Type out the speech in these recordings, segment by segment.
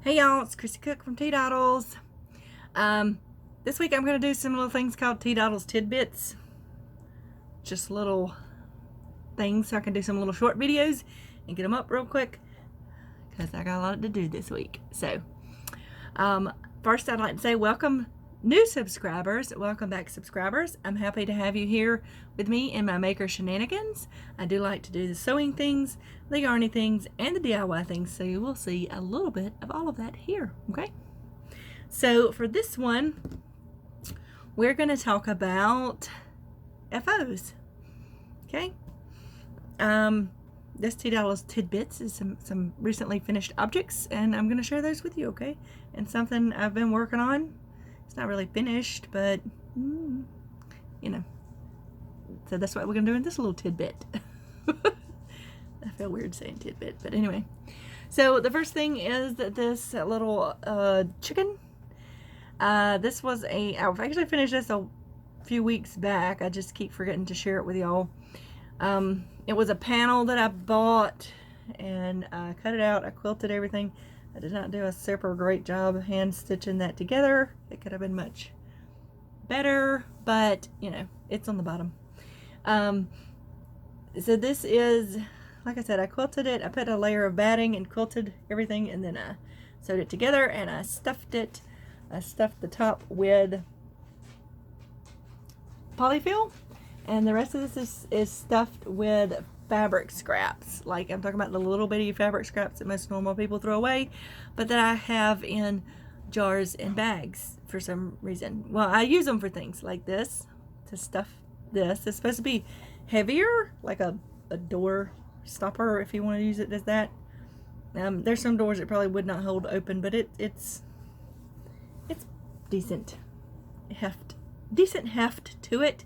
Hey y'all, it's Chrissy Cook from Teadoddles. This week I'm going to do some little things called Teadoddles Tidbits. Just little things so I can do some little short videos and get them up real quick because I got a lot to do this week. So, first I'd like to say welcome new subscribers, welcome back subscribers. I'm happy to have you here with me in my maker shenanigans. I do like to do the sewing things, the yarny things, and the DIY things, so you will see a little bit of all of that here, okay? So for this one, we're going to talk about FOs, okay? This Teadoddles Tidbits is some recently finished objects, and I'm going to share those with you, okay? And something I've been working on. It's not really finished, but, you know. So that's what we're going to do in this little tidbit. I feel weird saying tidbit, but anyway. So the first thing is that this little chicken. This was I've actually finished this a few weeks back. I just keep forgetting to share it with y'all. It was a panel that I bought, and I cut it out. I quilted everything. I did not do a super great job hand stitching that together. It could have been much better, but you know, it's on the bottom. So this is, like I said, I quilted it. I put a layer of batting and quilted everything, and then I sewed it together and I stuffed it. I stuffed the top with polyfill, and the rest of this is stuffed with fabric scraps. Like, I'm talking about the little bitty fabric scraps that most normal people throw away, but that I have in jars and bags for some reason. Well, I use them for things like this, to stuff this. It's supposed to be heavier, like a door stopper if you want to use it as that. There's some doors that probably would not hold open, but it's decent heft to it.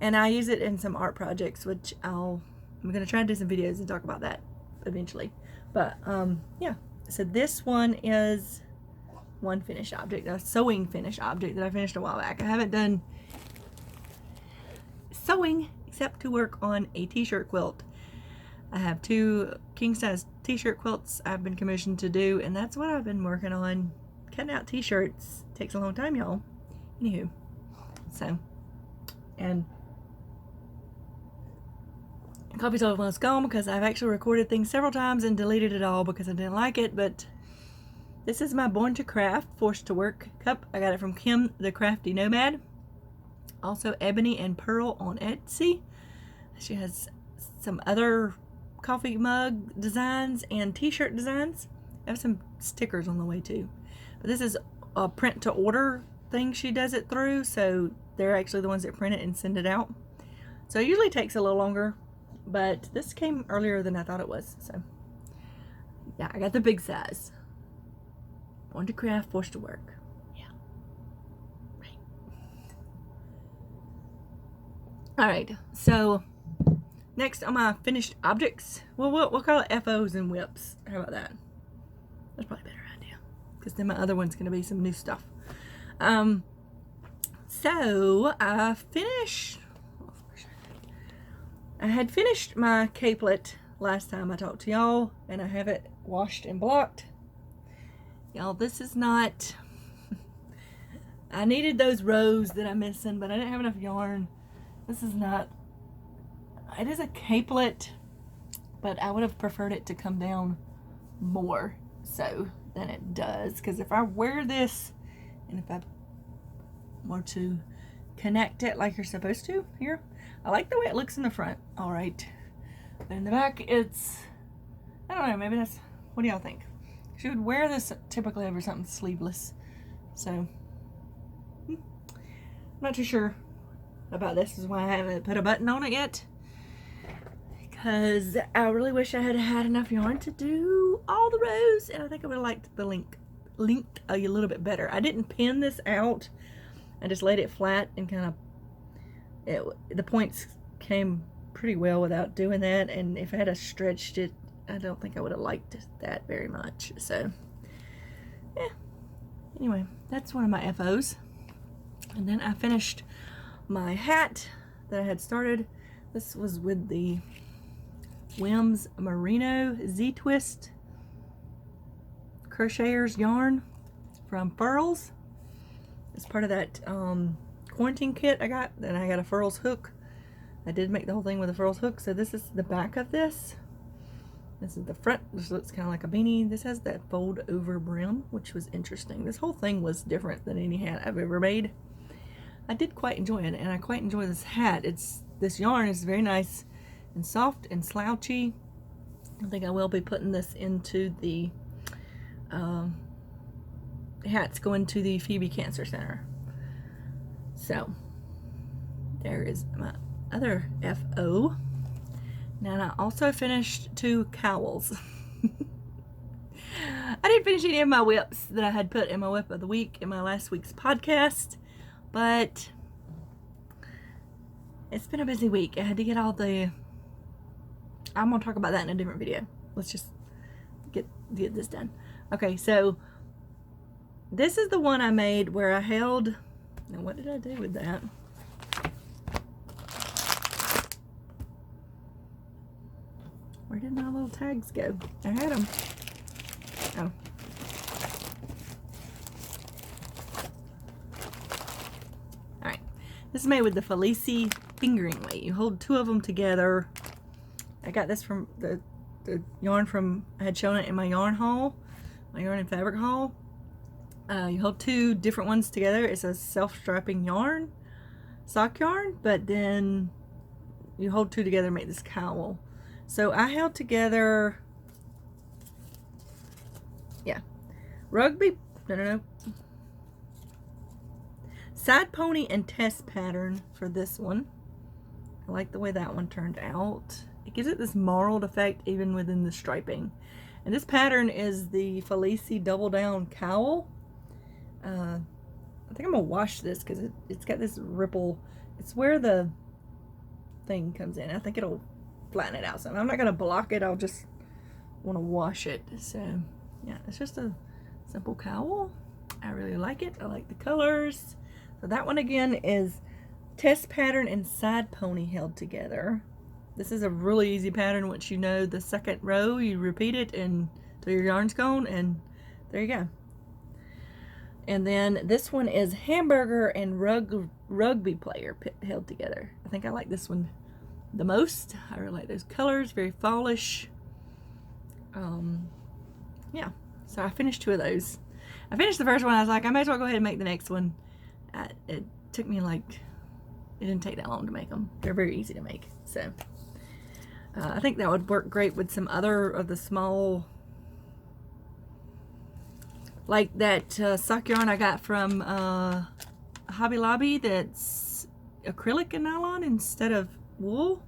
And I use it in some art projects, which I'm going to try to do some videos and talk about that eventually. But, yeah. So this one is one finished object, a sewing finished object that I finished a while back. I haven't done sewing except to work on a t-shirt quilt. I have 2 king-size t-shirt quilts I've been commissioned to do, and that's what I've been working on. Cutting out t-shirts takes a long time, y'all. Anywho. So, and copy's almost gone because I've actually recorded things several times and deleted it all because I didn't like it. But this is my Born to Craft Forced to Work cup. I got it from Kim the Crafty Nomad. Also Ebony and Pearl on Etsy. She has some other coffee mug designs and t-shirt designs. I have some stickers on the way too. But this is a print to order thing she does it through, so they're actually the ones that print it and send it out. So it usually takes a little longer, but this came earlier than I thought it was. So yeah, I got the big size. Born to Craft, Forced to Work. Yeah. Right. Alright, so next on my finished objects, well, we'll call it FOs and whips. How about that? That's probably a better idea, because then my other one's going to be some new stuff. So I had finished my capelet last time I talked to y'all, and I have it washed and blocked. Y'all, this is not, I needed those rows that I'm missing, but I didn't have enough yarn. This is not, it is a capelet, but I would have preferred it to come down more so than it does, because if I wear this and if I were to connect it like you're supposed to here, I like the way it looks in the front, all right, but in the back it's, I don't know, maybe that's, what do y'all think? She would wear this typically over something sleeveless, so I'm not too sure about this. This is why I haven't put a button on it yet, because I really wish I had had enough yarn to do all the rows, and I think I would have liked the length a little bit better. I didn't pin this out. I just laid it flat and kind of, the points came pretty well without doing that, and if I had stretched it, I don't think I would have liked that very much. So, yeah. Anyway, that's one of my FOs. And then I finished my hat that I had started. This was with the Whims Merino Z-Twist. Crocheters yarn from Furls. It's part of that quarantine kit I got. Then I got a Furls hook. I did make the whole thing with a Furls hook. So this is the back of this. This is the front. This looks kind of like a beanie. This has that fold over brim, which was interesting. This whole thing was different than any hat I've ever made. I did quite enjoy it, and I quite enjoy this hat. This yarn is very nice and soft and slouchy. I think I will be putting this into the hats going to the Phoebe Cancer Center. So there is my other FO. Now I also finished 2 cowls. I didn't finish any of my whips that I had put in my whip of the week in my last week's podcast, but it's been a busy week. I had to get all the... I'm going to talk about that in a different video. Let's just get this done. Okay, so this is the one I made where I held... Now what did I do with that? Where did my little tags go? I had them. Oh. Alright. This is made with the Felici fingering weight. You hold 2 of them together. I got this from the yarn from... I had shown it in my yarn haul. My yarn and fabric haul. You hold 2 different ones together. It's a self-strapping yarn. Sock yarn. But then you hold 2 together and make this cowl. So I held together, yeah, side pony and test pattern for this one. I like the way that one turned out. It gives it this marled effect even within the striping. And this pattern is the Felici Double Down Cowl. I think I'm gonna wash this because it's got this ripple. It's where the thing comes in. I think it'll flatten it out. So I'm not going to block it. I'll just want to wash it. So yeah, it's just a simple cowl. I really like it. I like the colors. So that one again is test pattern and side pony held together. This is a really easy pattern. Once you know the second row, you repeat it until your yarn's gone, and there you go. And then this one is hamburger and rugby player held together. I think I like this one the most. I really like those colors, very fallish. Yeah, so I finished 2 of those. I finished the first one. I was like, I may as well go ahead and make the next one. It took me like, it didn't take that long to make them. They're very easy to make. So I think that would work great with some other of the small, like that sock yarn I got from Hobby Lobby that's acrylic and nylon instead of wool.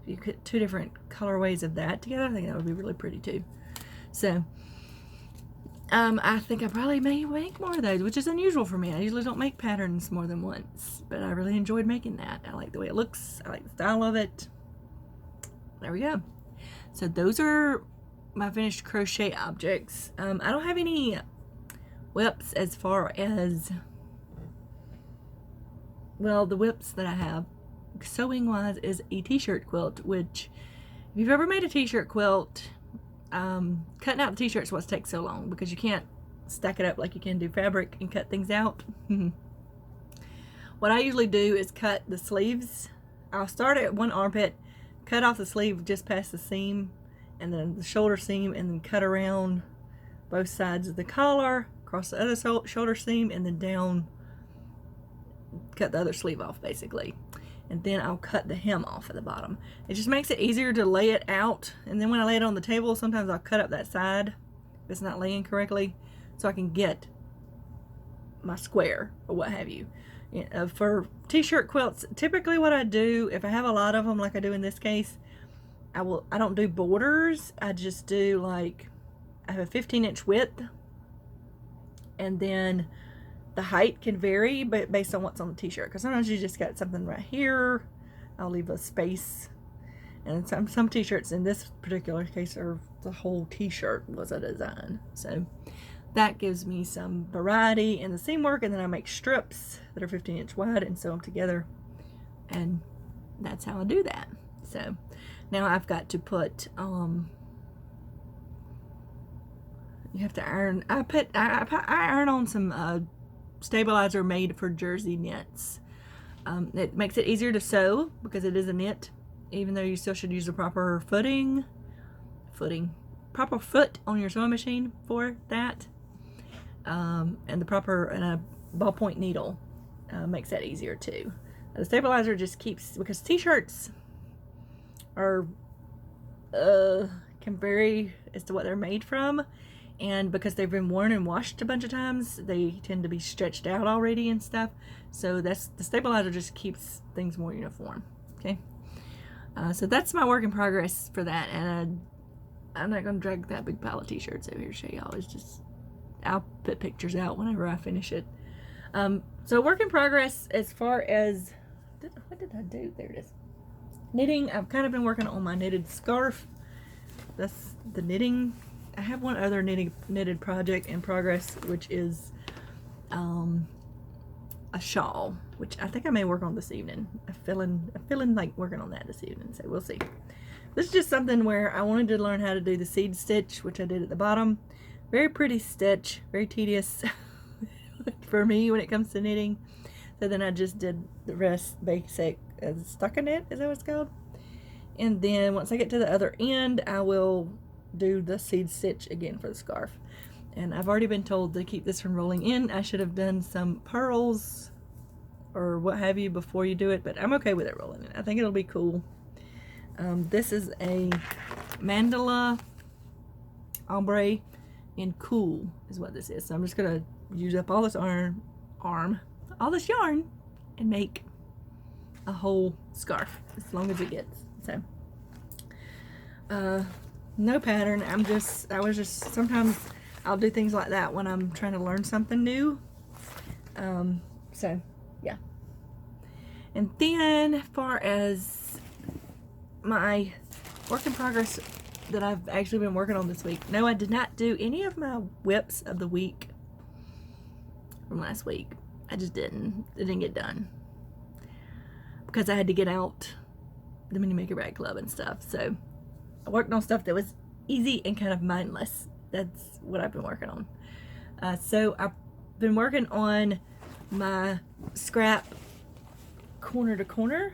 You put 2 different colorways of that together. I think that would be really pretty too. So I think I probably may make more of those, which is unusual for me. I usually don't make patterns more than once, but I really enjoyed making that. I like the way it looks. I like the style of it. There we go. So those are my finished crochet objects. I don't have any whips as far as, well, the whips that I have sewing wise is a t-shirt quilt, which if you've ever made a t-shirt quilt, cutting out the t-shirts what takes so long, because you can't stack it up like you can do fabric and cut things out. What I usually do is cut the sleeves. I'll start at one armpit, cut off the sleeve just past the seam, and then the shoulder seam, and then cut around both sides of the collar, across the other shoulder seam, and then down, cut the other sleeve off basically. And then I'll cut the hem off at the bottom. It just makes it easier to lay it out. And then when I lay it on the table, sometimes I'll cut up that side if it's not laying correctly, so I can get my square or what have you. For t-shirt quilts, typically what I do, if I have a lot of them like I do in this case, I don't do borders. I just do, like, I have a 15-inch width, and then the height can vary but based on what's on the t-shirt, because sometimes you just got something right here. I'll leave a space, and some t-shirts in this particular case are the whole t-shirt was a design, so that gives me some variety in the seam work. And then I make strips that are 15-inch wide and sew them together, and that's how I do that. So now I've got to put You have to iron. I iron on some stabilizer made for jersey knits. It makes it easier to sew because it is a knit, even though you still should use the proper proper foot on your sewing machine for that, and the proper a ballpoint needle makes that easier too. The stabilizer just keeps, because t-shirts are can vary as to what they're made from, and because they've been worn and washed a bunch of times, they tend to be stretched out already and stuff. So the stabilizer just keeps things more uniform. Okay, so that's my work in progress for that, and I'm not gonna drag that big pile of t-shirts over here to show y'all. It's just, I'll put pictures out whenever I finish it. So work in progress as far as, what did I do? There it is. Knitting. I've kind of been working on my knitted scarf. That's the knitting. I have one other knitted project in progress, which is a shawl, which I think I may work on this evening. I'm feeling like working on that this evening, so we'll see. This is just something where I wanted to learn how to do the seed stitch, which I did at the bottom. Very pretty stitch, very tedious for me when it comes to knitting. So then I just did the rest basic stockinette, is that what it's called? And then once I get to the other end, I will do the seed stitch again for the scarf. And I've already been told to keep this from rolling in. I should have done some pearls or what have you before you do it, but I'm okay with it rolling in. I think it'll be cool. This is a mandala ombre in Cowl is what this is. So I'm just gonna use up all this all this yarn and make a whole scarf as long as it gets. So no pattern. Sometimes I'll do things like that when I'm trying to learn something new. So yeah. And then as far as my work in progress that I've actually been working on this week. No, I did not do any of my whips of the week from last week. I just didn't. It didn't get done because I had to get out the Mini Maker Bag Club and stuff. So I worked on stuff that was easy and kind of mindless. That's what I've been working on. So I've been working on my scrap corner to corner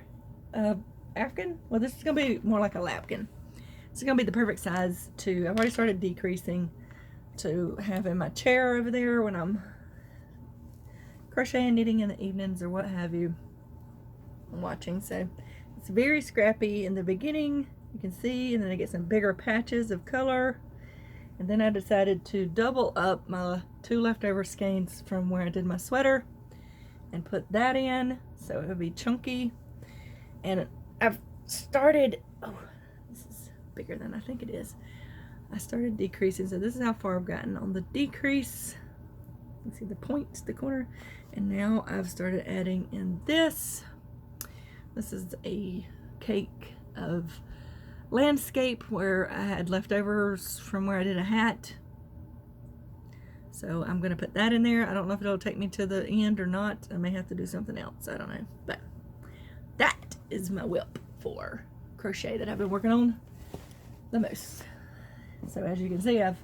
Afghan. Well, this is gonna be more like a lapkin. It's gonna be the perfect size to, I've already started decreasing to have in my chair over there when I'm crocheting, knitting in the evenings or what have you. I'm watching. So it's very scrappy in the beginning, you can see, and then I get some bigger patches of color. And then I decided to double up my 2 leftover skeins from where I did my sweater and put that in so it would be chunky. And I've started, oh, this is bigger than I think it is. I started decreasing, so this is how far I've gotten on the decrease. You see the points, the corner, and now I've started adding in this. This is a cake of landscape where I had leftovers from where I did a hat. So I'm going to put that in there. I don't know if it'll take me to the end or not. I may have to do something else. I don't know. But that is my whip for crochet that I've been working on the most. So as you can see, I've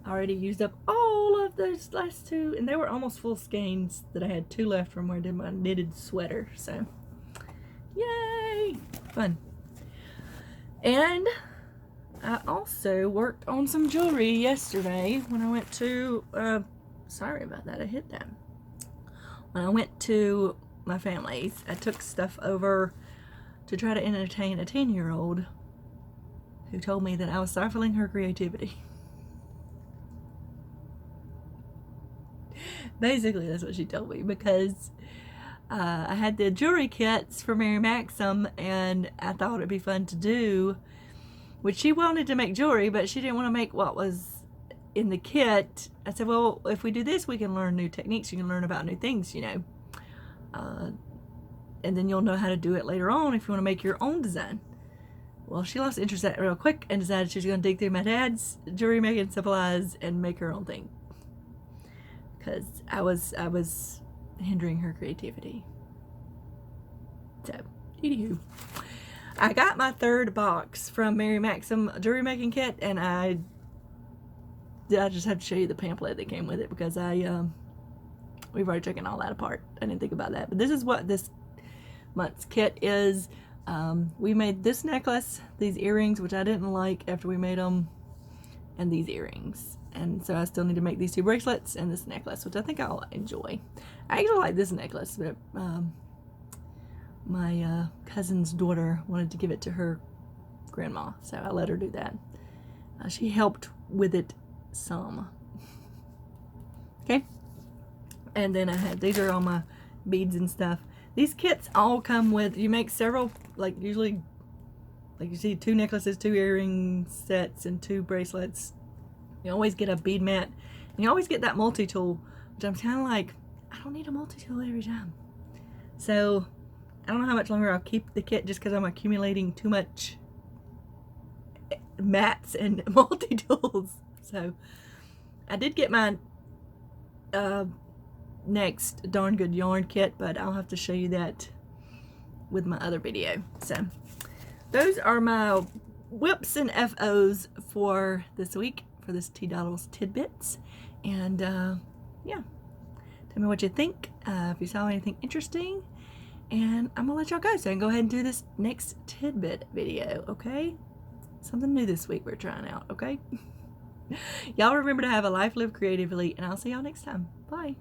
already used up all of those last 2, and they were almost full skeins that I had 2 left from where I did my knitted sweater. So yay, fun. And I also worked on some jewelry yesterday when I went to, sorry about that, I hit that. When I went to my family's, I took stuff over to try to entertain a 10-year-old who told me that I was stifling her creativity. Basically, that's what she told me, because I had the jewelry kits for Mary Maxim, and I thought it'd be fun to do, which she wanted to make jewelry, but she didn't want to make what was in the kit. I said, well, if we do this, we can learn new techniques. You can learn about new things, you know. And then you'll know how to do it later on if you want to make your own design. Well, she lost interest in that real quick and decided she was going to dig through my dad's jewelry making supplies and make her own thing. Because I was hindering her creativity. So, anywho, I got my 3rd box from Mary Maxim jewelry making kit, and I I just have to show you the pamphlet that came with it because we've already taken all that apart. I didn't think about that. But this is what this month's kit is. We made this necklace, these earrings, which I didn't like after we made them, and these earrings. And so I still need to make these 2 bracelets and this necklace, which I think I'll enjoy. I actually like this necklace, but my cousin's daughter wanted to give it to her grandma, so I let her do that. She helped with it some. Okay. And then I have, these are all my beads and stuff. These kits all come with, you make several, like usually, like you see 2 necklaces, 2 earring sets, and 2 bracelets. You always get a bead mat. And you always get that multi-tool, which I'm kind of like, I don't need a multi-tool every time. So, I don't know how much longer I'll keep the kit just because I'm accumulating too much mats and multi-tools. So, I did get my next Darn Good Yarn kit, but I'll have to show you that with my other video. So those are my whips and FOs for this week, for this Teadoddles Tidbits. And yeah, tell me what you think, if you saw anything interesting, and I'm gonna let y'all go so I can go ahead and do this next tidbit video. Okay, something new this week we're trying out. Okay. Y'all remember to have a life lived creatively, and I'll see y'all next time. Bye.